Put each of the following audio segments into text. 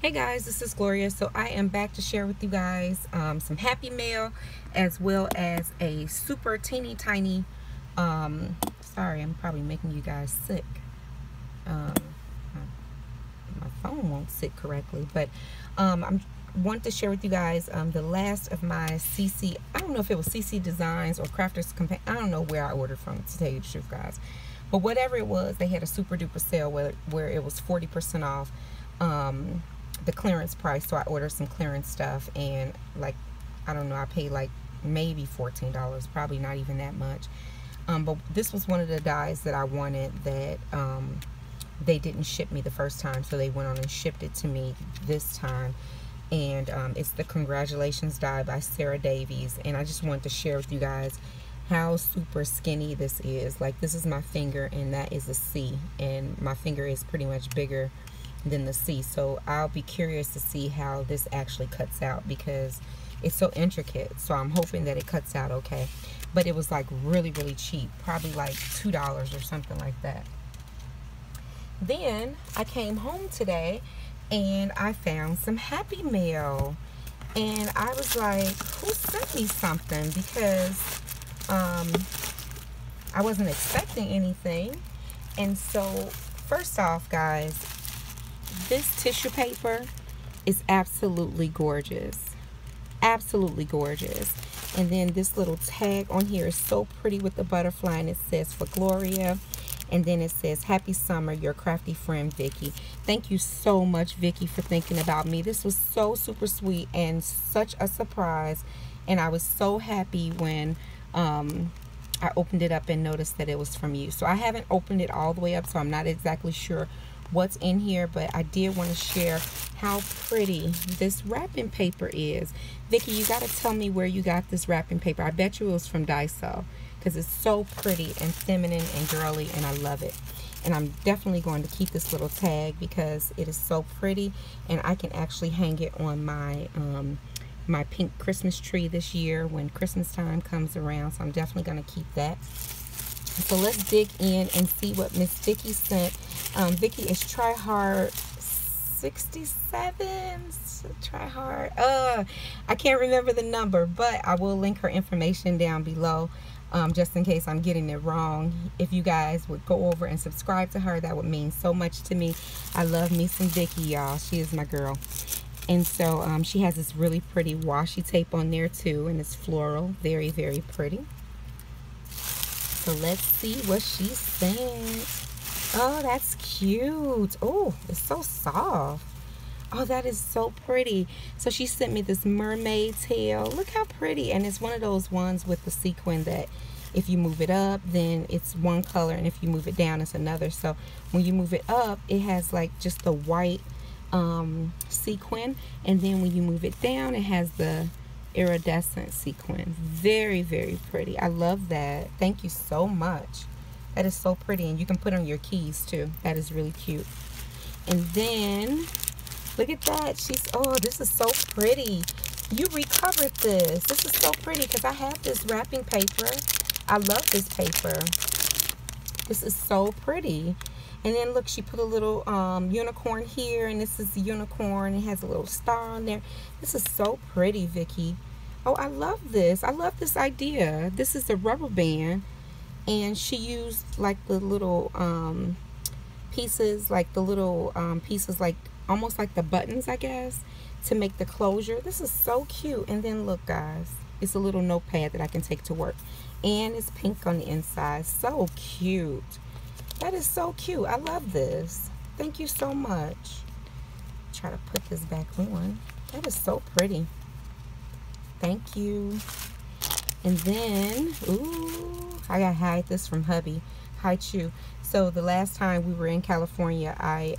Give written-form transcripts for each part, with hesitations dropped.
Hey guys, this is Gloria. So I am back to share with you guys some happy mail as well as a super teeny tiny, sorry, I'm probably making you guys sick. Um, my phone won't sit correctly, but I'm want to share with you guys the last of my CC, I don't know if it was CC Designs or Crafters Companion, I don't know where I ordered from, to tell you the truth, guys. But whatever it was, they had a super duper sale where it was 40% off the clearance price. So I ordered some clearance stuff, and like, I don't know, I paid like maybe $14, probably not even that much. But this was one of the dies that I wanted that they didn't ship me the first time, so they went on and shipped it to me this time. And it's the Congratulations die by Sarah Davies, and I just wanted to share with you guys how super skinny this is. Like, this is my finger and that is a C, and my finger is pretty much bigger than the C, so I'll be curious to see how this actually cuts out because it's so intricate. So I'm hoping that it cuts out okay. But it was like really cheap, probably like $2 or something like that. Then I came home today and I found some happy mail, and I was like, who sent me something? Because I wasn't expecting anything. And so first off, guys, this tissue paper is absolutely gorgeous, absolutely gorgeous. And then this little tag on here is so pretty with the butterfly, and it says for Gloria. And then it says, happy summer, your crafty friend, Vicki. Thank you so much, Vicki, for thinking about me. This was so super sweet and such a surprise. And I was so happy when I opened it up and noticed that it was from you. So I haven't opened it all the way up, so I'm not exactly sure what's in here, but I did want to share how pretty this wrapping paper is. Vicki, you got to tell me where you got this wrapping paper. I bet you it was from Daiso, because it's so pretty and feminine and girly, and I love it. And I'm definitely going to keep this little tag because it is so pretty, and I can actually hang it on my my pink Christmas tree this year when Christmas time comes around. So I'm definitely going to keep that. So let's dig in and see what Miss Vicki sent. Vicki is Try Hard 67. Try Hard. I can't remember the number, but I will link her information down below. Just in case I'm getting it wrong. If you guys would go over and subscribe to her, that would mean so much to me. I love me some Vicki, y'all. She is my girl. And so she has this really pretty washi tape on there too, and it's floral. Very pretty. So let's see what she sent. Oh, that's cute. Oh, it's so soft. Oh, that is so pretty. So she sent me this mermaid tail. Look how pretty. And it's one of those ones with the sequin that if you move it up, then it's one color, and if you move it down, it's another. So when you move it up, it has like just the white sequin, and then when you move it down, it has the iridescent sequin. Very pretty. I love that. Thank you so much. That is so pretty, and you can put on your keys too. That is really cute. And then look at that. Oh, this is so pretty. You recovered this. This is so pretty because I have this wrapping paper. I love this paper. This is so pretty. And then look, she put a little unicorn here, and this is the unicorn. It has a little star on there. This is so pretty, Vicki. Oh, I love this. I love this idea. This is a rubber band, and she used like the little pieces, like almost like the buttons, I guess, to make the closure. This is so cute. And then look, guys, it's a little notepad that I can take to work, and it's pink on the inside. So cute. That is so cute. I love this. Thank you so much. Try to put this back on. That is so pretty. Thank you. And then, ooh, I gotta hide this from hubby. Hi, Chew. So the last time we were in California, I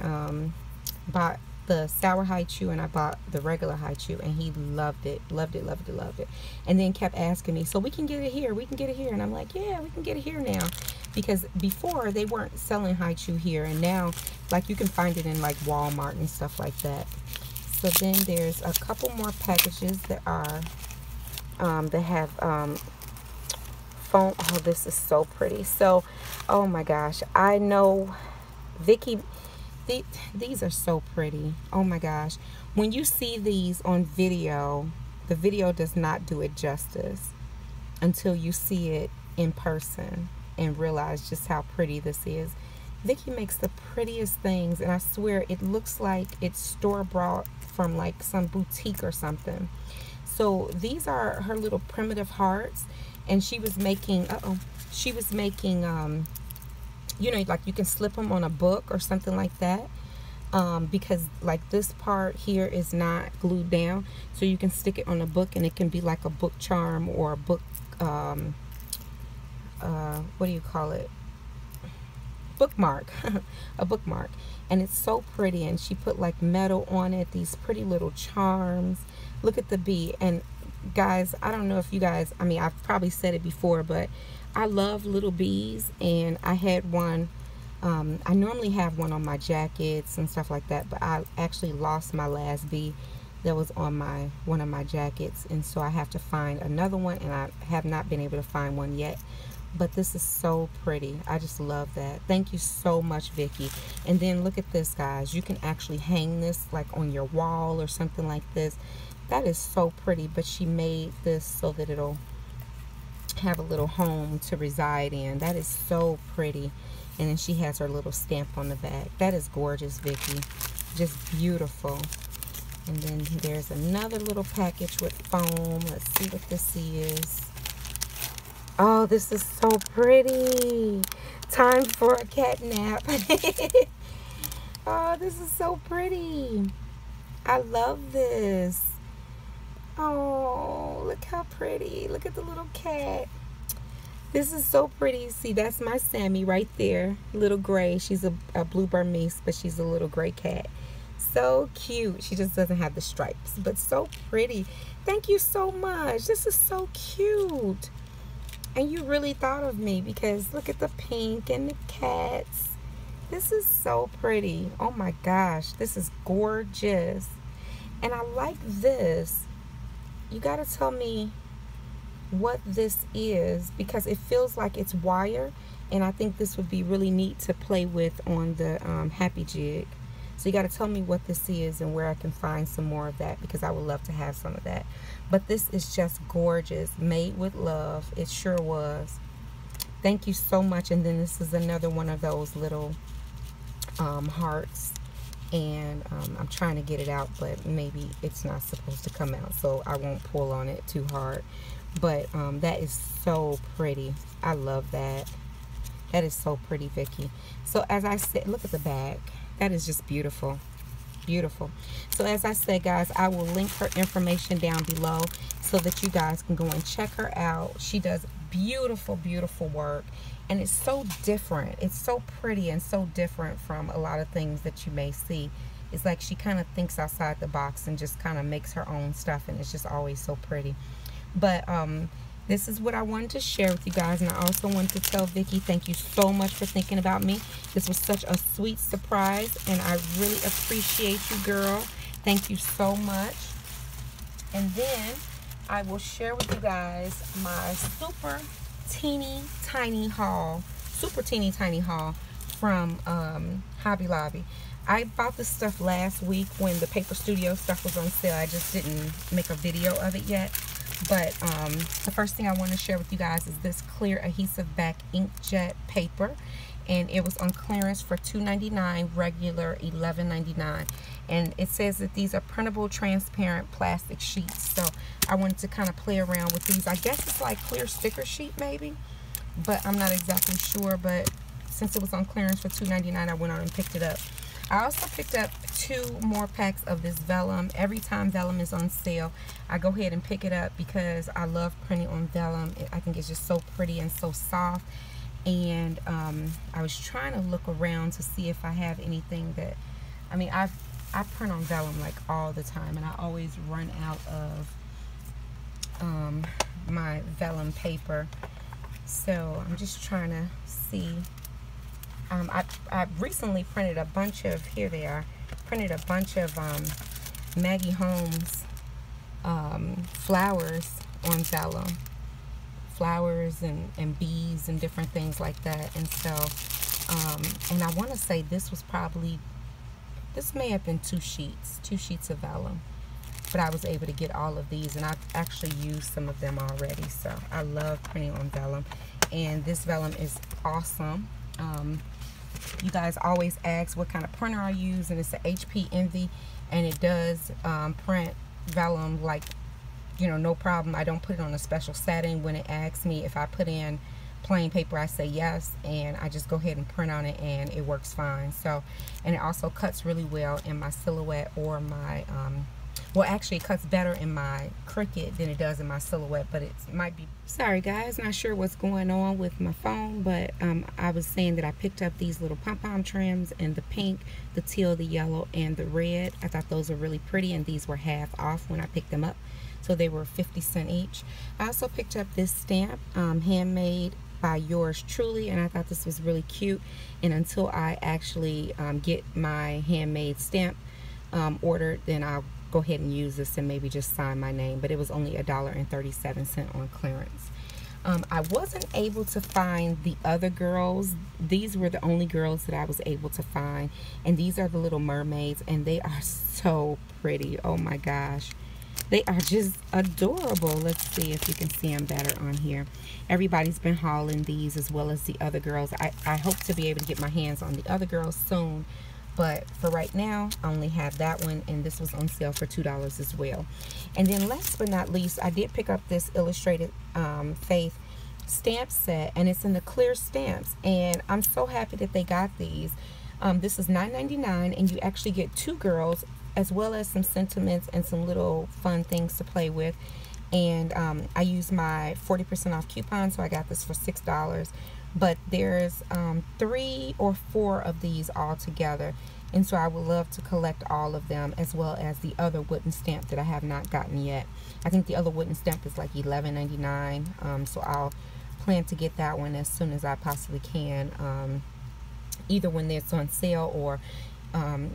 bought the sour haichu, and I bought the regular haichu, and he loved it. Loved it. And then kept asking me, so we can get it here, we can get it here. And I'm like, yeah, we can get it here now. Because before they weren't selling haichu here, and now like you can find it in like Walmart and stuff like that. So then there's a couple more packages that are that have foam. Oh, this is so pretty. So, oh my gosh, I know Vicki These are so pretty. Oh my gosh. When you see these on video, the video does not do it justice until you see it in person and realize just how pretty this is. Vicki makes the prettiest things, and I swear it looks like it's store-bought from like some boutique or something. So these are her little primitive hearts, and she was making, you know, like you can slip them on a book or something like that, because like this part here is not glued down, so you can stick it on a book and it can be like a book charm or a book, what do you call it? Bookmark. A bookmark. And it's so pretty, and she put like metal on it, these pretty little charms. Look at the bee. And guys, I don't know if you guys, I mean, I've probably said it before, but I love little bees, and I had one, I normally have one on my jackets and stuff like that, but I actually lost my last bee that was on one of my jackets, and so I have to find another one, and I have not been able to find one yet. But this is so pretty. I just love that. Thank you so much, Vicki. And then look at this, guys. You can actually hang this like on your wall or something like this. That is so pretty, but she made this so that it'll have a little home to reside in. That is so pretty. And then she has her little stamp on the back. That is gorgeous, Vicki. Just beautiful. And then there's another little package with foam. Let's see what this is. Oh, this is so pretty. Time for a cat nap. Oh, this is so pretty. I love this. Oh, look how pretty. Look at the little cat. This is so pretty. See, that's my Sammy right there. Little gray. She's a blue Burmese, but she's a little gray cat. So cute. She just doesn't have the stripes, but so pretty. Thank you so much. This is so cute. And you really thought of me, because look at the pink and the cats. This is so pretty. Oh my gosh, this is gorgeous. And I like this. You gotta tell me what this is, because it feels like it's wire, and I think this would be really neat to play with on the Happy Jig. So you got to tell me what this is and where I can find some more of that, because I would love to have some of that. But this is just gorgeous. Made with love. It sure was. Thank you so much. And then this is another one of those little hearts. And I'm trying to get it out, but maybe it's not supposed to come out, so I won't pull on it too hard. But that is so pretty. I love that. That is so pretty, Vicki. So as I said, look at the back. That is just beautiful. Beautiful. So as I said, guys, I will link her information down below so that you guys can go and check her out. She does beautiful, beautiful work, and it's so different. It's so pretty and so different from a lot of things that you may see. It's like she kind of thinks outside the box and just kind of makes her own stuff, and it's just always so pretty. But this is what I wanted to share with you guys, and I also wanted to tell Vicki, thank you so much for thinking about me. This was such a sweet surprise, and I really appreciate you, girl. Thank you so much. And then I will share with you guys my super teeny tiny haul from Hobby Lobby. I bought this stuff last week when the Paper Studio stuff was on sale. I just didn't make a video of it yet. But the first thing I want to share with you guys is this clear adhesive back inkjet paper, and it was on clearance for $2.99, regular $11.99. And it says that these are printable transparent plastic sheets, so I wanted to kind of play around with these. I guess it's like clear sticker sheet maybe, but I'm not exactly sure. But since it was on clearance for $2.99, I went on and picked it up. I also picked up 2 more packs of this vellum. Every time vellum is on sale, I go ahead and pick it up because I love printing on vellum. I think it's just so pretty and so soft. And I was trying to look around to see if I have anything that, I mean, I print on vellum like all the time, and I always run out of my vellum paper. So I'm just trying to see. I recently printed a bunch of, here they are, printed a bunch of Maggie Holmes flowers on vellum. Flowers and bees and different things like that. And so, and I want to say this was probably this may have been two sheets of vellum, but I was able to get all of these, and I've actually used some of them already. So I love printing on vellum, and this vellum is awesome. You guys always ask what kind of printer I use, and it's a HP Envy, and it does print vellum like, you know, no problem. I don't put it on a special setting. When it asks me if I put in plain paper, I say yes, and I just go ahead and print on it, and it works fine. So, and it also cuts really well in my Silhouette or my well, actually it cuts better in my Cricut than it does in my Silhouette, but it might be, sorry guys, not sure what's going on with my phone, but I was saying that I picked up these little pom-pom trims in the pink, the teal, the yellow, and the red. I thought those were really pretty, and these were half off when I picked them up, so they were 50 cents each. I also picked up this stamp, handmade by yours truly, and I thought this was really cute. And until I actually get my handmade stamp ordered, then I'll go ahead and use this and maybe just sign my name. But it was only $1.37 on clearance. I wasn't able to find the other girls. These were the only girls that I was able to find, and these are the little mermaids, and they are so pretty. Oh my gosh, they are just adorable. Let's see if you can see them better on here. Everybody's been hauling these as well as the other girls. I hope to be able to get my hands on the other girls soon, but for right now I only have that one, and this was on sale for $2 as well. And then last but not least, I did pick up this Illustrated Faith stamp set, and it's in the clear stamps, and I'm so happy that they got these. This is $9.99, and you actually get two girls as well as some sentiments and some little fun things to play with. And I used my 40% off coupon, so I got this for $6. But there's 3 or 4 of these all together, and so I would love to collect all of them, as well as the other wooden stamp that I have not gotten yet. I think the other wooden stamp is like $11.99, so I'll plan to get that one as soon as I possibly can, either when it's on sale or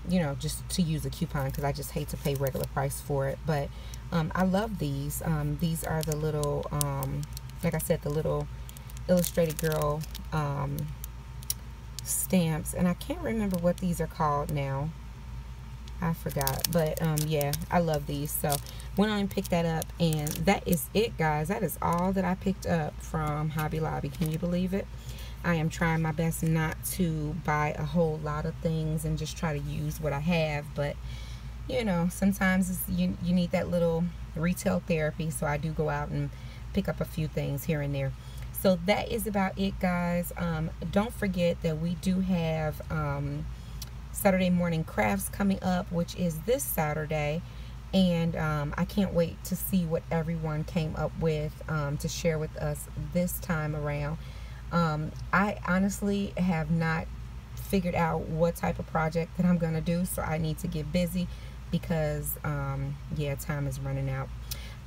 you know, just to use a coupon, because I just hate to pay regular price for it. But I love these. These are the little like I said, the little Illustrated Girl stamps, and I can't remember what these are called now. I forgot, but yeah, I love these. So went on and picked that up, and that is it, guys. That is all that I picked up from Hobby Lobby. Can you believe it? I am trying my best not to buy a whole lot of things and just try to use what I have, but you know, sometimes you need that little retail therapy, so I do go out and pick up a few things here and there. So that is about it, guys. Don't forget that we do have Saturday morning crafts coming up, which is this Saturday, and I can't wait to see what everyone came up with to share with us this time around. I honestly have not figured out what type of project that I'm gonna do, so I need to get busy because yeah, time is running out.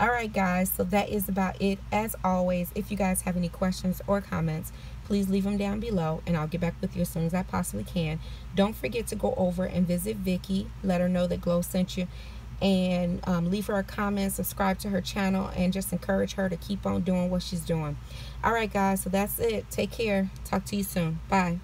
Alright guys, so that is about it. As always, if you guys have any questions or comments, please leave them down below, and I'll get back with you as soon as I possibly can. Don't forget to go over and visit Vicki, let her know that Glow sent you, and leave her a comment, subscribe to her channel, and just encourage her to keep on doing what she's doing. Alright guys, so that's it. Take care. Talk to you soon. Bye.